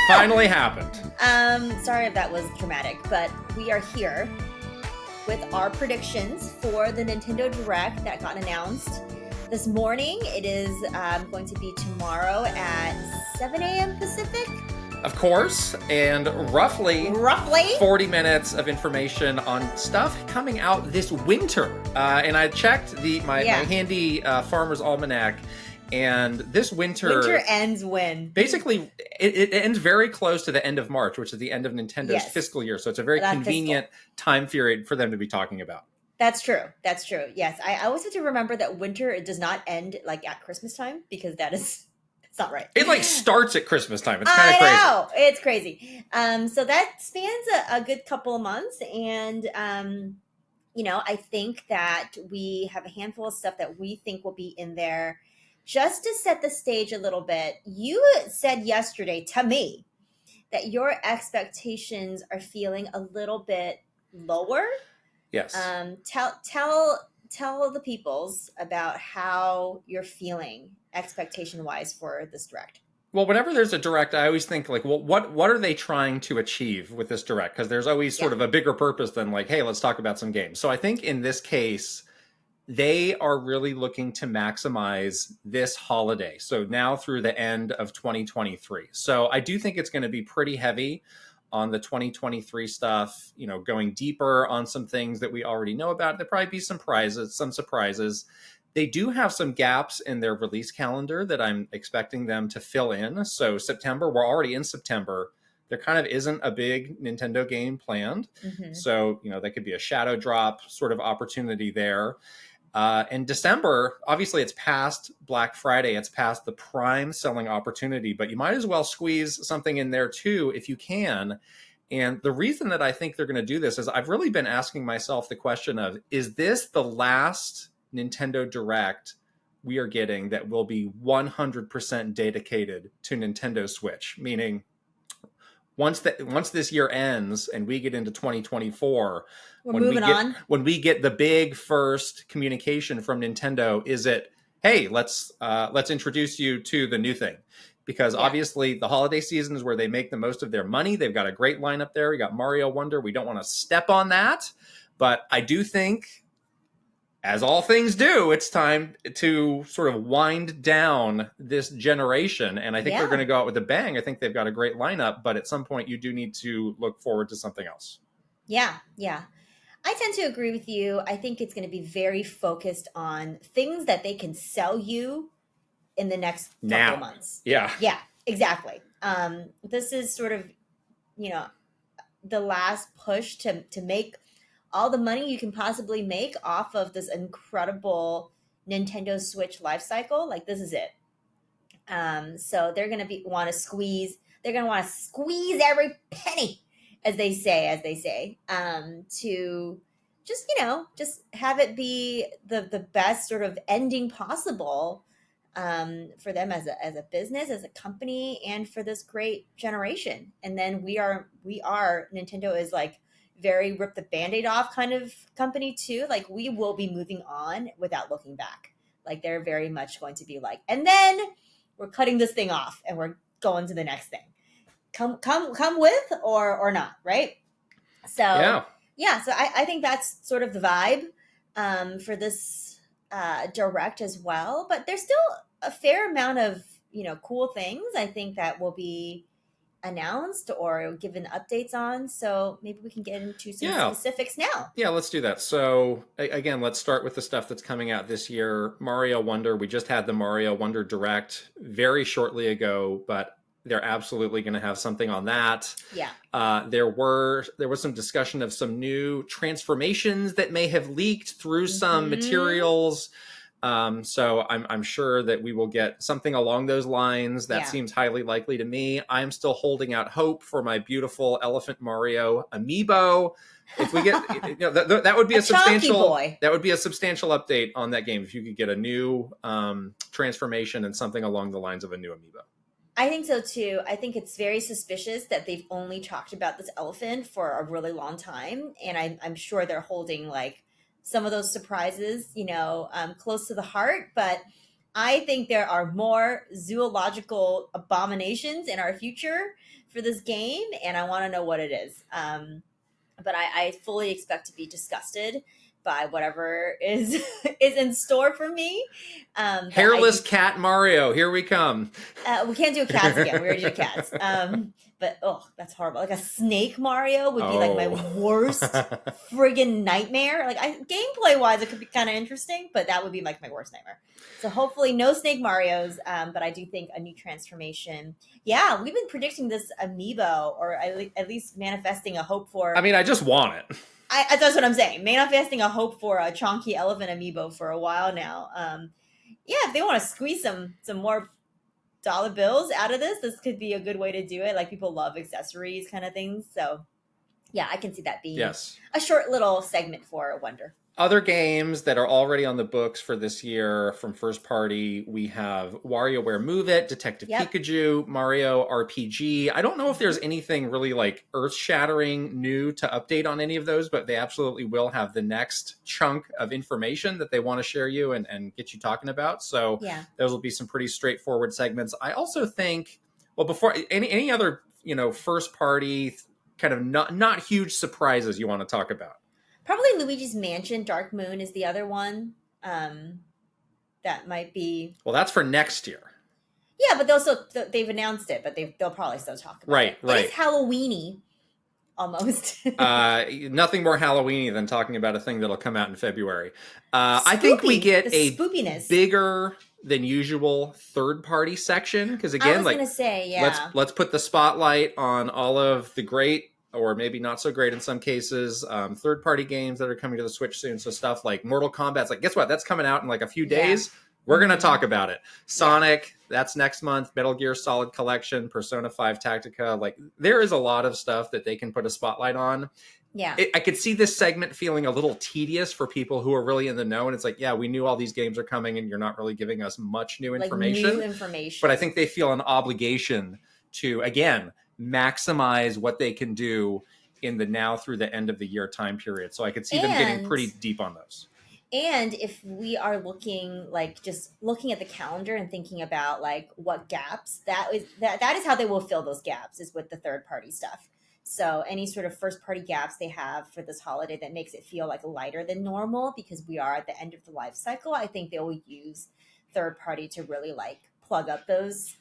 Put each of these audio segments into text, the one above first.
finally happened. Sorry if that was dramatic, but we are here with our predictions for the Nintendo Direct that got announced this morning. It is going to be tomorrow at 7 a.m. Pacific. Of course, and roughly 40 minutes of information on stuff coming out this winter. And I checked my handy Farmer's Almanac, and this winter ends when? Basically, it ends very close to the end of March, which is the end of Nintendo's fiscal year. So it's a very convenient time period for them to be talking about. That's true. Yes, I always have to remember that winter, it does not end like at Christmas time, because it's not right. It like starts at Christmas time. It's kind of crazy. I know, it's crazy. So that spans a good couple of months, and I think that we have a handful of stuff that we think will be in there. Just to set the stage a little bit, you said yesterday to me that your expectations are feeling a little bit lower. Yes. Tell the peoples about how you're feeling expectation-wise for this Direct. Well, whenever there's a Direct, I always think like, well, what are they trying to achieve with this Direct? Because there's always sort of a bigger purpose than like, hey, let's talk about some games. So I think in this case, they are really looking to maximize this holiday. So now through the end of 2023. So I do think it's going to be pretty heavy on the 2023 stuff, going deeper on some things that we already know about. There'll probably be some surprises. They do have some gaps in their release calendar that I'm expecting them to fill in. So September, we're already in September. There kind of isn't a big Nintendo game planned. Mm-hmm. So, that could be a shadow drop sort of opportunity there. In December, obviously it's past Black Friday, it's past the prime selling opportunity, but you might as well squeeze something in there too if you can. And the reason that I think they're going to do this is I've really been asking myself the question of, is this the last Nintendo Direct we are getting that will be 100% dedicated to Nintendo Switch? Meaning, once this year ends and we get into 2024, when we get the big first communication from Nintendo, is it, hey, let's introduce you to the new thing? Because obviously the holiday season is where they make the most of their money. They've got a great lineup there. We got Mario Wonder. We don't want to step on that, but I do think, as all things do, it's time to sort of wind down this generation. And I think they're going to go out with a bang. I think they've got a great lineup, but at some point you do need to look forward to something else. Yeah. I tend to agree with you. I think it's going to be very focused on things that they can sell you in the next couple of months. Yeah, exactly. This is sort of, the last push to make all the money you can possibly make off of this incredible Nintendo Switch life cycle. Like, this is it. So they're going to want to squeeze every penny, as they say, to just have it be the best sort of ending possible for them as a business, as a company, and for this great generation. And then we are Nintendo is like very rip the Band-Aid off kind of company too. Like, we will be moving on without looking back. Like, they're very much going to be like, and then we're cutting this thing off and we're going to the next thing. Come with or not, right? So so I think that's sort of the vibe for this Direct as well. But there's still a fair amount of cool things I think that will be announced or given updates on. So maybe we can get into some specifics now. Yeah, let's do that. So again, let's start with the stuff that's coming out this year. Mario Wonder. We just had the Mario Wonder Direct very shortly ago, but they're absolutely going to have something on that. Yeah. There was some discussion of some new transformations that may have leaked through some materials. So I'm sure that we will get something along those lines. That seems highly likely to me. I'm still holding out hope for my beautiful Elephant Mario amiibo. If we get, that would be a substantial update on that game. If you could get a new transformation and something along the lines of a new amiibo. I think so too. I think it's very suspicious that they've only talked about this elephant for a really long time, and I'm sure they're holding like some of those surprises, close to the heart. But I think there are more zoological abominations in our future for this game, and I want to know what it is. But I fully expect to be disgusted by whatever is is in store for me. But I Hairless do. cat Mario, here we come. We can't do cats again. We already did cats. But oh, that's horrible. Like a snake Mario would be like my Oh. worst friggin' nightmare. Like gameplay wise, it could be kind of interesting, but that would be like my worst nightmare. So hopefully, no snake Mario's. But I do think a new transformation. Yeah, we've been predicting this amiibo, or at least manifesting a hope for. I mean, I just want it. That's what I'm saying. Manifesting a hope for a chonky elephant amiibo for a while now. Yeah, if they want to squeeze some more dollar bills out of this could be a good way to do it. Like people love accessories kind of things. So yeah, I can see that being Yes. a short little segment for Wonder. Other games that are already on the books for this year from first party, we have WarioWare Move It, Detective Yep. Pikachu, Mario RPG. I don't know if there's anything really like earth-shattering new to update on any of those, but they absolutely will have the next chunk of information that they want to share you and get you talking about. So Yeah. those will be some pretty straightforward segments. I also think, well, before any other, first party kind of not huge surprises you want to talk about. Probably Luigi's Mansion. Dark Moon is the other one. That might be. Well, that's for next year. Yeah, but they've announced it, but they'll probably still talk about it. Right. It's Halloweeny, almost. Nothing more Halloweeny than talking about a thing that'll come out in February. I think we get a spoopiness. bigger than usual third-party section because again, I was gonna say, yeah. let's put the spotlight on all of the great, or maybe not so great in some cases, third-party games that are coming to the Switch soon. So stuff like Mortal Kombat's like, guess what? That's coming out in like a few days. We're going to talk about it. Sonic, that's next month. Metal Gear Solid Collection, Persona 5 Tactica. Like there is a lot of stuff that they can put a spotlight on. Yeah. I could see this segment feeling a little tedious for people who are really in the know. And it's like, yeah, we knew all these games are coming and you're not really giving us much new information. Like new information. But I think they feel an obligation to, again, maximize what they can do in the now through the end of the year time period. So I could see them getting pretty deep on those. And if we are just looking at the calendar and thinking about like what gaps, that is how they will fill those gaps, is with the third party stuff. So any sort of first party gaps they have for this holiday that makes it feel like lighter than normal because we are at the end of the life cycle, I think they will use third party to really like plug up those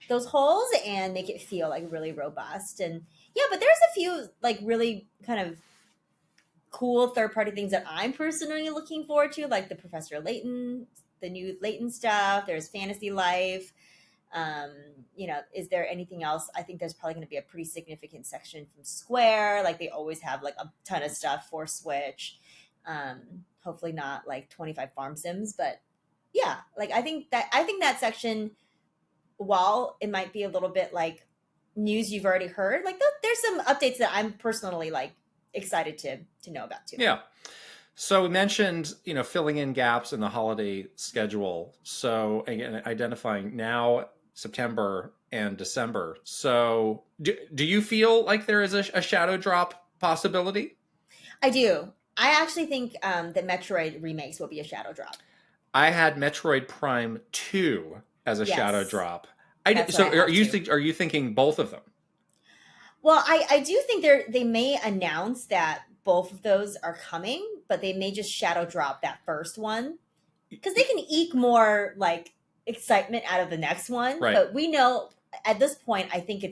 holes and make it feel like really robust. And yeah, but there's a few like really kind of cool third party things that I'm personally looking forward to, like the Professor Layton, the new Layton stuff. There's Fantasy Life. Is there anything else? I think there's probably going to be a pretty significant section from Square. Like they always have like a ton of stuff for Switch. Hopefully not like 25 farm sims, but yeah, like I think that section, while it might be a little bit like news you've already heard, like there's some updates that I'm personally like excited to know about too. Yeah. So we mentioned, filling in gaps in the holiday schedule. So again, identifying now September and December. So do you feel like there is a shadow drop possibility? I do. I actually think that Metroid remakes will be a shadow drop. I had Metroid Prime 2 as a shadow drop. Are you thinking both of them? Well, I do think they may announce that both of those are coming, but they may just shadow drop that first one because they can eke more like excitement out of the next one. Right. But we know at this point, I think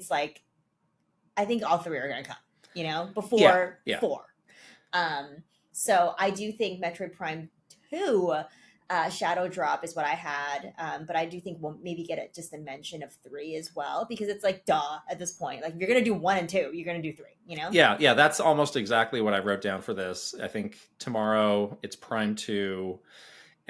all three are going to come, before 4. So I do think Metroid Prime 2 shadow drop is what I had, but I do think we'll maybe get just a mention of 3 as well, because it's like duh at this point. Like if you're gonna do 1 and 2, you're gonna do 3. Yeah, that's almost exactly what I wrote down for this. I think tomorrow it's Prime 2,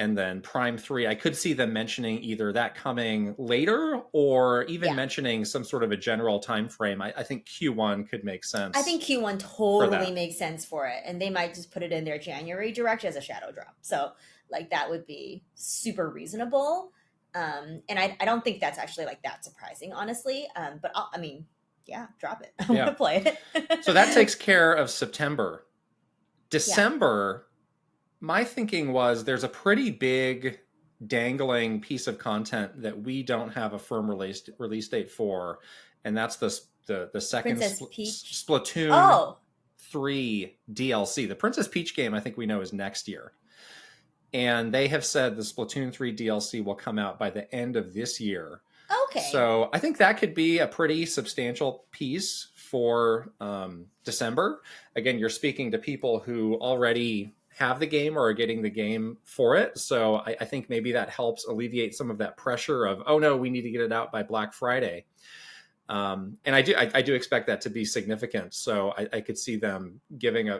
and then Prime 3. I could see them mentioning either that coming later or even mentioning some sort of a general time frame. I think Q1 could make sense. I think Q1 totally makes sense for it, and they might just put it in their January direct as a shadow drop. So like that would be super reasonable. And I don't think that's actually like that surprising, honestly. But drop it. I want to play it. So that takes care of September. December, my thinking was there's a pretty big dangling piece of content that we don't have a firm release date for, and that's the second Princess Peach. Splatoon Oh, 3 DLC. The Princess Peach game, I think we know, is next year. And they have said the Splatoon 3 DLC will come out by the end of this year. okay. So I think that could be a pretty substantial piece for December. Again, you're speaking to people who already have the game or are getting the game for it. So I think maybe that helps alleviate some of that pressure of, oh no, we need to get it out by Black Friday. And I do expect that to be significant. So I could see them giving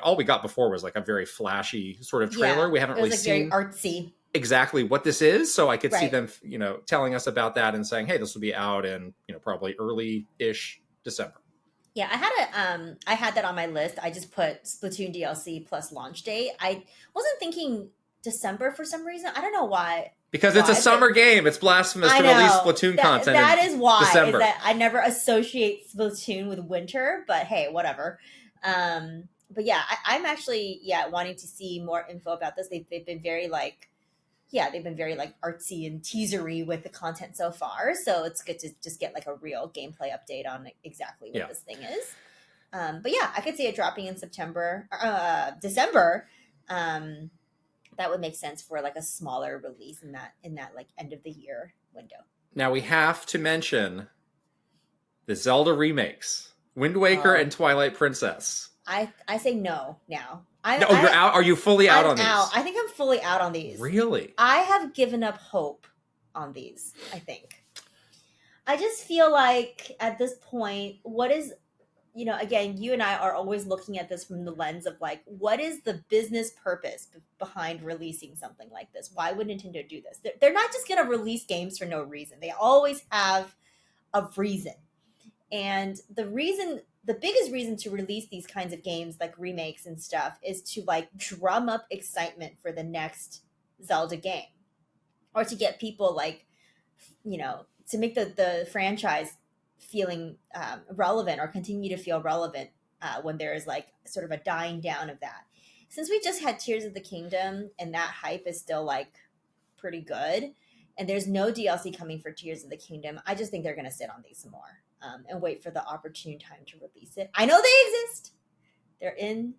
all we got before was like a very flashy sort of trailer. Yeah, We haven't it was really like seen very artsy. exactly what this is. So I could see Right. them, telling us about that and saying, hey, this will be out in, probably early-ish December. Yeah, I had that on my list. I just put Splatoon DLC plus launch date. I wasn't thinking December for some reason. I don't know why. Because it's a but- summer game. It's blasphemous I to release know. Splatoon content That in is why. December. Is that I never associate Splatoon with winter, but hey, whatever. But yeah, I'm actually wanting to see more info about this. They've been very they've been very like artsy and teasery with the content so far. So it's good to just get like a real gameplay update on exactly what this thing is. But yeah, I could see it dropping in December. That would make sense for like a smaller release in that like end of the year window. Now we have to mention the Zelda remakes, Wind Waker and Twilight Princess. I say no now. You're out. Are you fully out on these? I think I'm fully out on these. Really? I have given up hope on these. I think. I just feel like at this point, what is, again, you and I are always looking at this from the lens of like, what is the business purpose behind releasing something like this? Why would Nintendo do this? They're not just going to release games for no reason. They always have a reason. And the biggest reason to release these kinds of games, like remakes and stuff, is to like drum up excitement for the next Zelda game, or to get people like, to make the franchise feeling relevant or continue to feel relevant when there is like sort of a dying down of that. Since we just had Tears of the Kingdom and that hype is still like pretty good, and there's no DLC coming for Tears of the Kingdom, I just think they're going to sit on these some more and wait for the opportune time to release it. I know they exist. They're in.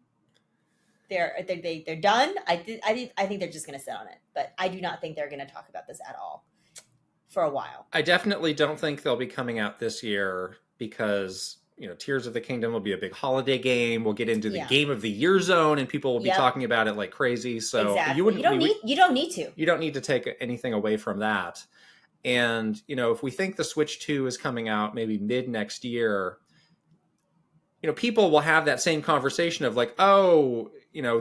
They're done. I think they're just going to sit on it, but I do not think they're going to talk about this at all for a while. I definitely don't think they'll be coming out this year because Tears of the Kingdom will be a big holiday game. We'll get into the Game of the Year zone, and people will be talking about it like crazy. So exactly. You don't need to. You don't need to take anything away from that. And if we think the Switch 2 is coming out maybe mid next year, people will have that same conversation of like, oh,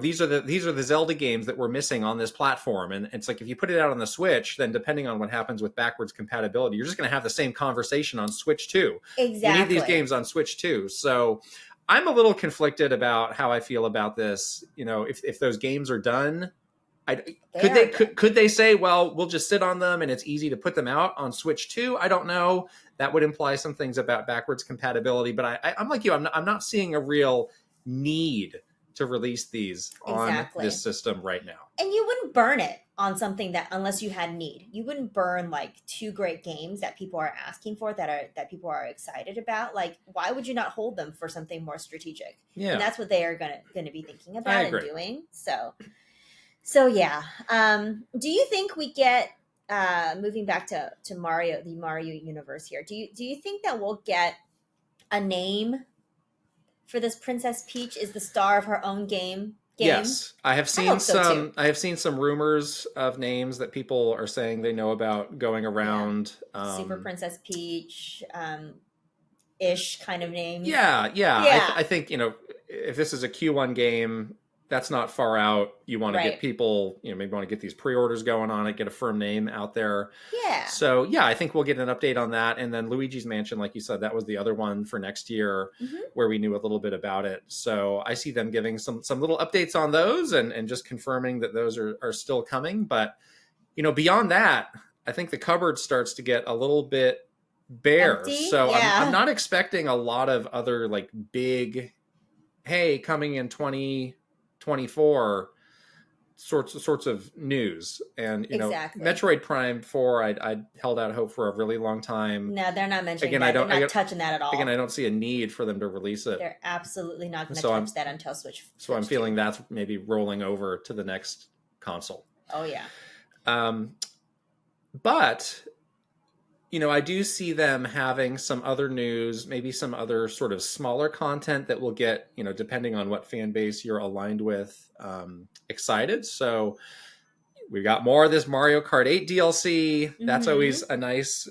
these are the Zelda games that we're missing on this platform. And it's like, if you put it out on the Switch, then depending on what happens with backwards compatibility, you're just going to have the same conversation on Switch 2. Exactly. We need these games on Switch 2. So I'm a little conflicted about how I feel about this. If those games are done, could they say, well, we'll just sit on them and it's easy to put them out on Switch 2? I don't know. That would imply some things about backwards compatibility, but I'm like you. I'm not seeing a real need to release these on this system right now. And you wouldn't burn it on something that, unless you had need, you wouldn't burn like two great games that people are asking for, that people are excited about. Like, why would you not hold them for something more strategic? Yeah, and that's what they are gonna be thinking about and doing. So yeah. Do you think we get moving back to Mario, the Mario universe here? Do you think that we'll get a name for this Princess Peach? Is the star of her own game? Yes, I have seen some rumors of names that people are saying they know about going around. Super Princess Peach, ish kind of names. Yeah. I think if this is a Q1 game, that's not far out. You want to get people, maybe want to get these pre-orders going on it, get a firm name out there. Yeah. So yeah, I think we'll get an update on that. And then Luigi's Mansion, like you said, that was the other one for next year where we knew a little bit about it. So I see them giving some little updates on those and just confirming that those are still coming. But, beyond that, I think the cupboard starts to get a little bit bare. Empty? So I'm not expecting a lot of other like big, hey, coming in 2024, sorts of news. And Exactly. Metroid Prime 4, I held out hope for a really long time. No, they're not mentioning Again, that. They're not touching that at again, I all. don't see a need for them to release it. They're absolutely not going to So touch that until Switch. So I'm Switch feeling 2. that's maybe rolling over to the next console. Oh yeah. But I do see them having some other news, maybe some other sort of smaller content that will get, depending on what fan base you're aligned with, excited. So we've got more of this Mario Kart 8 DLC. That's always a nice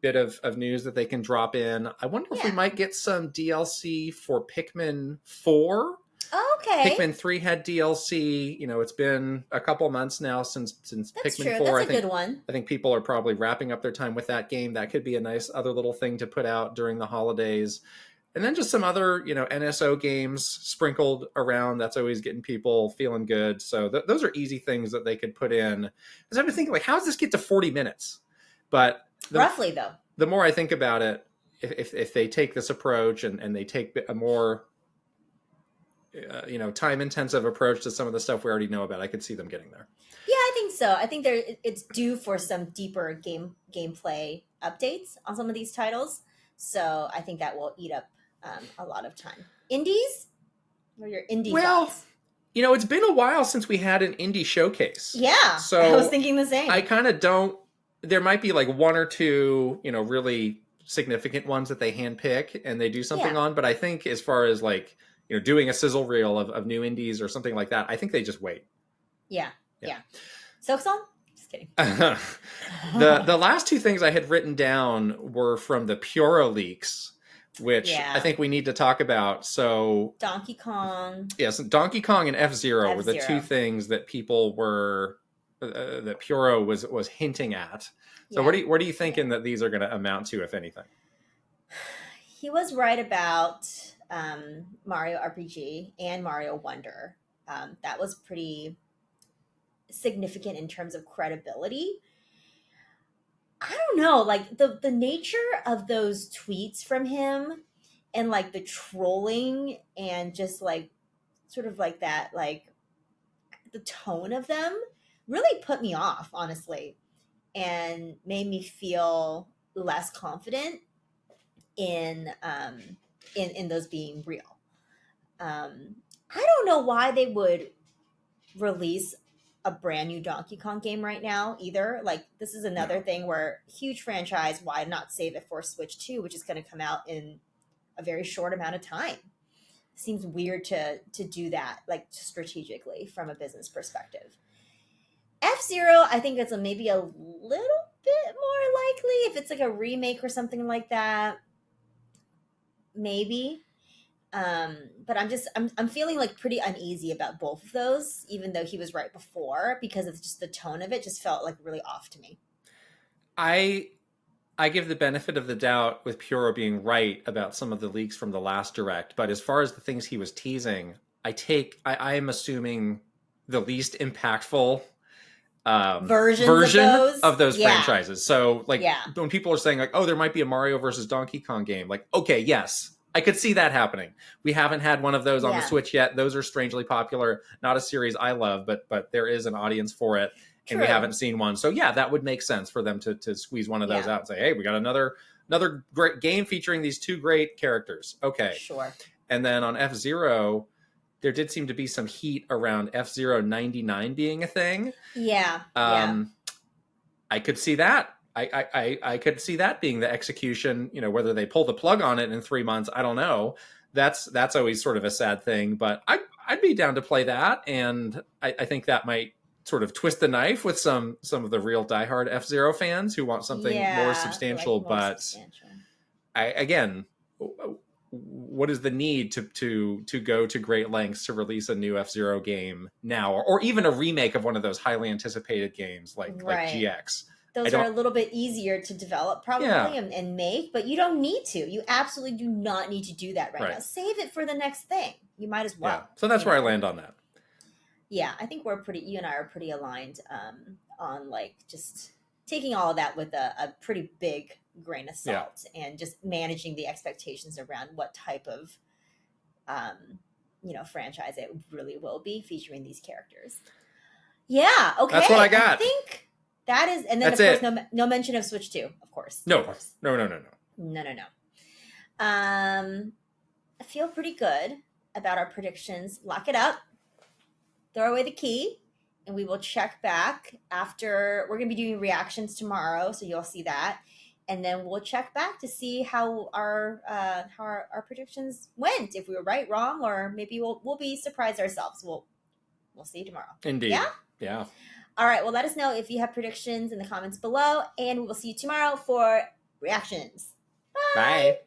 bit of news that they can drop in. I wonder if we might get some DLC for Pikmin 4. Okay. Pikmin 3 had DLC. It's been a couple months now since That's Pikmin true. 4. That's a good one. I think people are probably wrapping up their time with that game. That could be a nice other little thing to put out during the holidays. And then just some other, NSO games sprinkled around. That's always getting people feeling good. So those are easy things that they could put in. Because I've been thinking, how does this get to 40 minutes? But roughly, though, the more I think about it, if they take this approach and they take a more time-intensive approach to some of the stuff we already know about, I could see them getting there. Yeah, I think so. I think it's due for some deeper gameplay updates on some of these titles. So I think that will eat up a lot of time. Indies? What are your indie thoughts? It's been a while since we had an indie showcase. Yeah, so I was thinking the same. I kind of don't. There might be one or two, really significant ones that they handpick and they do something on. But I think as far as doing a sizzle reel of new indies or something like that, I think they just wait. Yeah. Silksong? Just kidding. The last two things I had written down were from the Puro leaks, which I think we need to talk about. So Donkey Kong. Yes, Donkey Kong and F-Zero were the two things that people were that Puro was hinting at. So what are you thinking that these are going to amount to, if anything? He was right about Mario RPG and Mario Wonder. That was pretty significant in terms of credibility. I don't know, the nature of those tweets from him and the trolling and just sort of that, the tone of them really put me off, honestly, and made me feel less confident in those being real. I don't know why they would release a brand new Donkey Kong game right now either. This is another thing where huge franchise, why not save it for Switch 2, which is going to come out in a very short amount of time. Seems weird to do that strategically from a business perspective. F-Zero, I think it's maybe a little bit more likely if it's a remake or something like that. Maybe. But I'm feeling pretty uneasy about both of those, even though he was right before, because it's just the tone of it just felt really off to me. I give the benefit of the doubt with Puro being right about some of the leaks from the last Direct, but as far as the things he was teasing, I am assuming the least impactful version of those franchises. So when people are saying oh, there might be a Mario versus Donkey Kong game, okay, yes, I could see that happening. We haven't had one of those on the Switch yet. Those are strangely popular. Not a series I love, but there is an audience for it. True. And we haven't seen one. So that would make sense for them to squeeze one of those out and say, hey, we got another great game featuring these two great characters. Okay. Sure. And then on F-Zero, there did seem to be some heat around F-Zero 99 being a thing. Yeah. I could see that. I could see that being the execution, whether they pull the plug on it in 3 months, I don't know. That's always sort of a sad thing, but I'd be down to play that. And I think that might sort of twist the knife with some of the real diehard F-Zero fans who want something more substantial. Again, what is the need to go to great lengths to release a new F-Zero game now, or even a remake of one of those highly anticipated games like GX? Those are a little bit easier to develop probably and make, but you don't need to. You absolutely do not need to do that right now. Save it for the next thing. You might as well. Yeah. So that's where I land on that. Yeah, I think you and I are pretty aligned on just taking all of that with a pretty big grain of salt and just managing the expectations around what type of franchise it really will be, featuring these characters. Yeah, okay. That's what I got. I think that is, and then That's of course no mention of Switch 2, of course. No, of course. no. No. I feel pretty good about our predictions. Lock it up. Throw away the key, and we will check back after. We're going to be doing reactions tomorrow, so you'll see that, and then we'll check back to see how our predictions went. If we were right, wrong, or maybe we'll be surprised ourselves. We'll see you tomorrow. Indeed. Yeah. All right. Well, let us know if you have predictions in the comments below, and we will see you tomorrow for reactions. Bye. Bye.